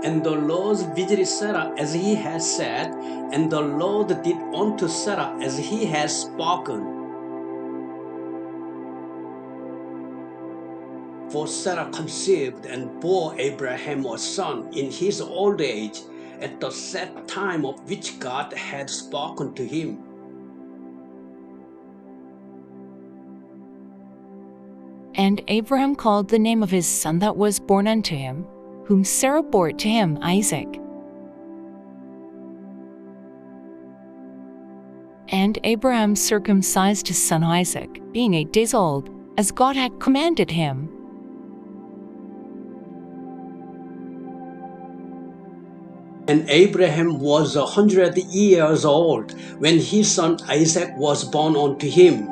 And the Lord visited Sarah as he had said, and the Lord did unto Sarah as he had spoken. For Sarah conceived and bore Abraham a son in his old age, at the set time of which God had spoken to him. And Abraham called the name of his son that was born unto him, whom Sarah bore to him, Isaac. And Abraham circumcised his son Isaac, being 8 days old, as God had commanded him. And Abraham was 100 years old when his son Isaac was born unto him.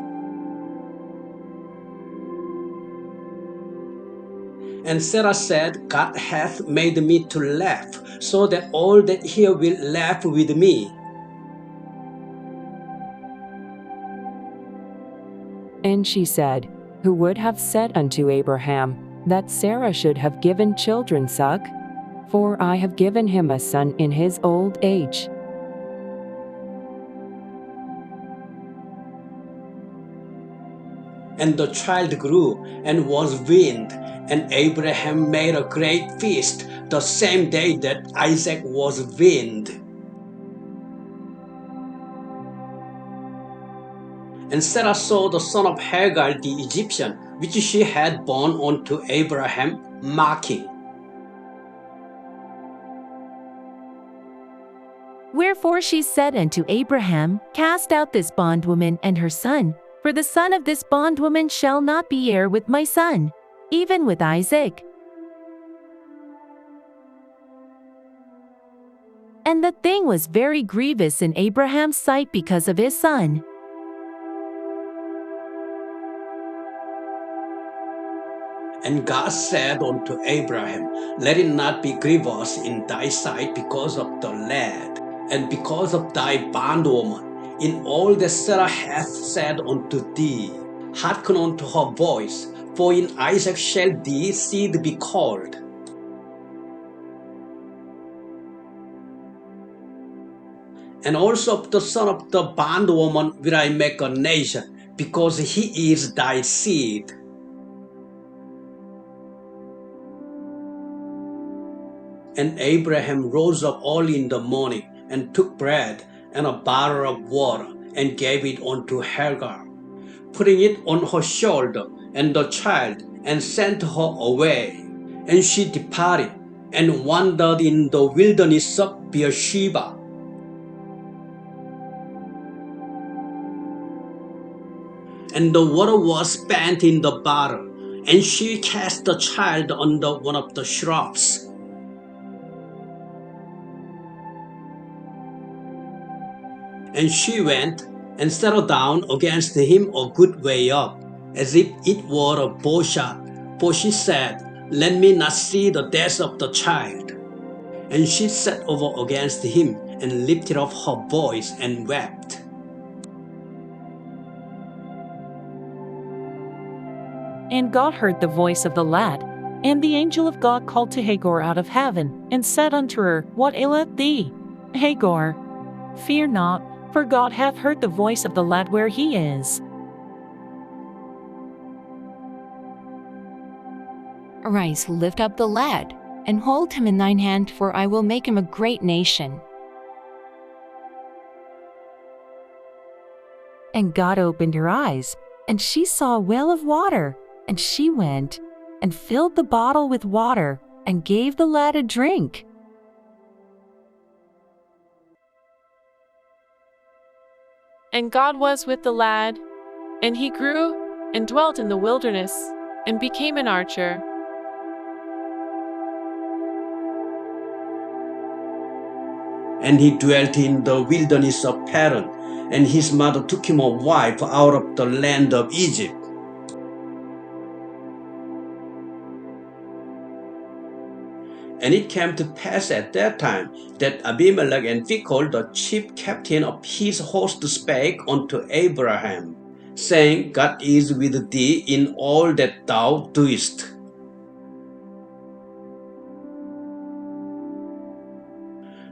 And Sarah said, God hath made me to laugh, so that all that hear will laugh with me. And she said, Who would have said unto Abraham, that Sarah should have given children suck? For I have given him a son in his old age. And the child grew and was weaned, and Abraham made a great feast the same day that Isaac was weaned. And Sarah saw the son of Hagar the Egyptian, which she had borne unto Abraham, mocking. Wherefore she said unto Abraham, Cast out this bondwoman and her son, for the son of this bondwoman shall not be heir with my son, even with Isaac. And the thing was very grievous in Abraham's sight because of his son. And God said unto Abraham, Let it not be grievous in thy sight because of the lad, and because of thy bondwoman, in all that Sarah hath said unto thee. Hearken unto her voice, for in Isaac shall thy seed be called. And also of the son of the bondwoman will I make a nation, because he is thy seed. And Abraham rose up early in the morning, and took bread and a bottle of water, and gave it unto Hagar, putting it on her shoulder and the child, and sent her away. And she departed, and wandered in the wilderness of Beersheba. And the water was spent in the bottle, and she cast the child under one of the shrubs. And she went and settled down against him a good way up, as if it were a bowshot. For she said, Let me not see the death of the child. And she sat over against him, and lifted up her voice, and wept. And God heard the voice of the lad. And the angel of God called to Hagar out of heaven, and said unto her, What aileth thee? Hagar, fear not, for God hath heard the voice of the lad where he is. Arise, lift up the lad, and hold him in thine hand, for I will make him a great nation. And God opened her eyes, and she saw a well of water, and she went and filled the bottle with water, and gave the lad a drink. And God was with the lad, and he grew, and dwelt in the wilderness, and became an archer. And he dwelt in the wilderness of Paran, and his mother took him a wife out of the land of Egypt. And it came to pass at that time that Abimelech and Phicol, the chief captain of his host, spake unto Abraham, saying, God is with thee in all that thou doest.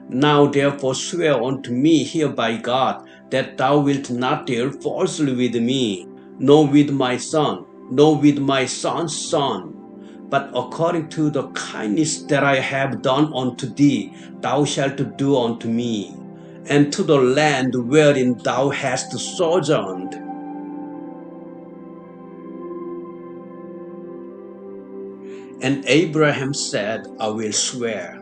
Now therefore swear unto me here by God, that thou wilt not deal falsely with me, nor with my son, nor with my son's son. But according to the kindness that I have done unto thee, thou shalt do unto me, and to the land wherein thou hast sojourned. And Abraham said, I will swear.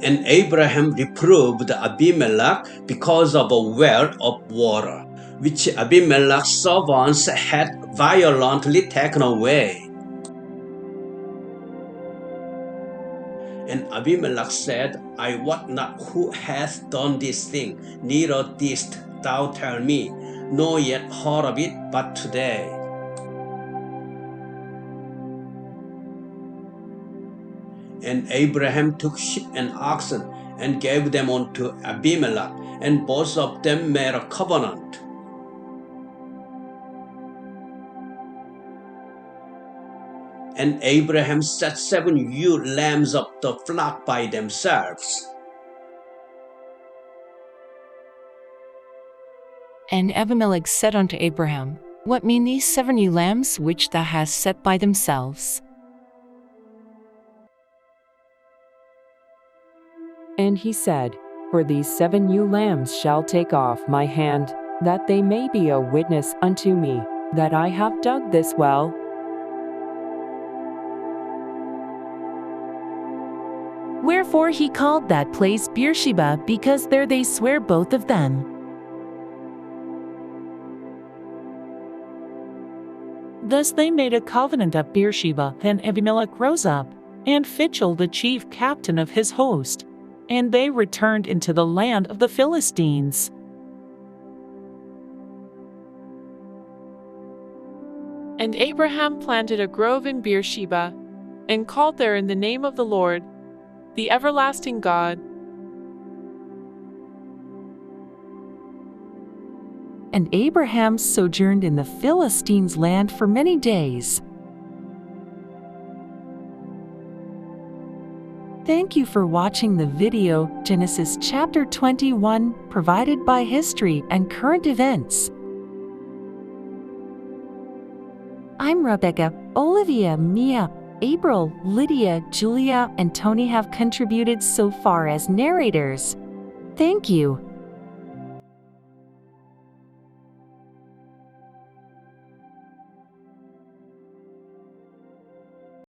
And Abraham reproved Abimelech because of a well of water, which Abimelech's servants had violently taken away. And Abimelech said, I wot not who hath done this thing, neither didst thou tell me, nor yet heard of it but today. And Abraham took sheep and oxen, and gave them unto Abimelech, and both of them made a covenant. And Abraham set 7 ewe lambs of the flock by themselves. And Abimelech said unto Abraham, What mean these 7 ewe lambs which thou hast set by themselves? And he said, For these 7 ewe lambs shall take off my hand, that they may be a witness unto me, that I have dug this well. Wherefore he called that place Beersheba, because there they swear both of them. Thus they made a covenant at Beersheba. Then Abimelech rose up, and Phichol the chief captain of his host, and they returned into the land of the Philistines. And Abraham planted a grove in Beersheba, and called there in the name of the Lord, the everlasting God. And Abraham sojourned in the Philistines' land for many days. Thank you for watching the video Genesis chapter 21, provided by History and Current Events. I'm Rebecca. Olivia, Mia, April, Lydia, Julia, and Tony have contributed so far as narrators. Thank you.